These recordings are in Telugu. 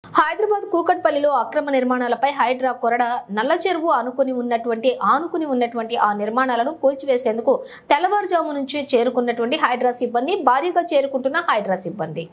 హైదరాబాద్ కూకట్పల్లిలో అక్రమ నిర్మాణాలపై హైడ్రా కొరడ నల్ల చెరువు ఆనుకుని ఉన్నటువంటి ఆ నిర్మాణాలను కూల్చివేసేందుకు తెల్లవారుజాము నుంచి చేరుకున్నటువంటి హైడ్రా సిబ్బంది భారీగా చేరుకుంటున్న హైడ్రా సిబ్బంది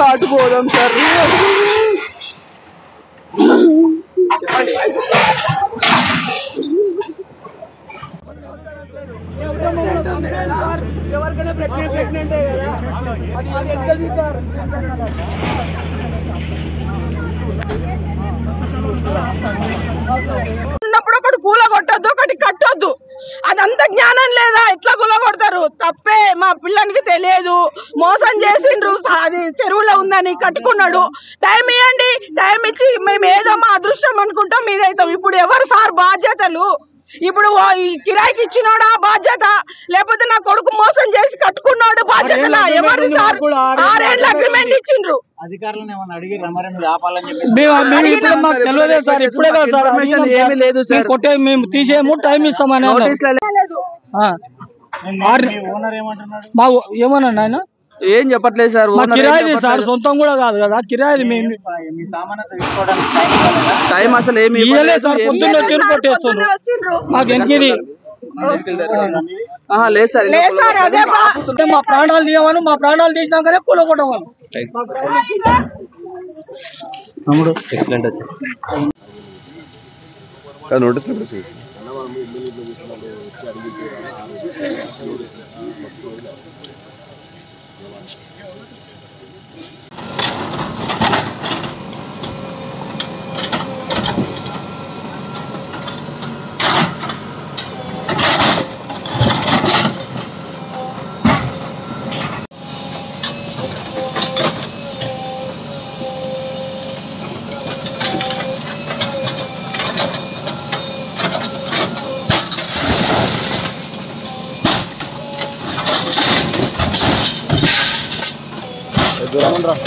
అటుపోదాం సార్ ఎవరికైనా ప్రెగ్నెంట్ ఉన్నప్పుడు ఒకటి కూల కొట్టొద్దు ఒకటి కట్టొద్దు అదంతా జ్ఞానం లేదా ఎట్లా కూల కొడతారు తప్పే మా పిల్లనికి తెలియదు మోసం చేసిండ్రు అది చెరువులో ఉందని కట్టుకున్నాడు టైం ఇవ్వండి టైం ఇచ్చి మేము ఏదో మా అదృష్టం అనుకుంటాం మీదైతాం ఇప్పుడు ఎవరు సార్ బాధ్యతలు ఇప్పుడు కిరాయికి ఇచ్చినోడా బాధ్యత లేకపోతే నా కొడుకు మోసం చేసి కట్టుకున్నాడు బాధ్యత ఎవరు సార్ 6 ఏళ్ళ అగ్రిమెంట్ ఇచ్చిండ్రు కొట్టే మేము తీసేమో టైం ఇస్తామని ఏమన్నా ఆయన ఏం చెప్పట్లేదు సార్ కిరాయి సార్ సొంతం కూడా కాదు కదా కిరాయి మేము టైం అసలు ఏమి ఇవ్వలేదు సార్ పొద్దున్న వచ్చి కొట్టేస్తున్నారు మాకు ఎంకిరి లేదు సార్ మా ప్రాణాలు తీయమను మా ప్రాణాలు తీసినాకనే కూలగొట్టమను ఎక్సలెంట్ వచ్చి నోటీస్ దూరం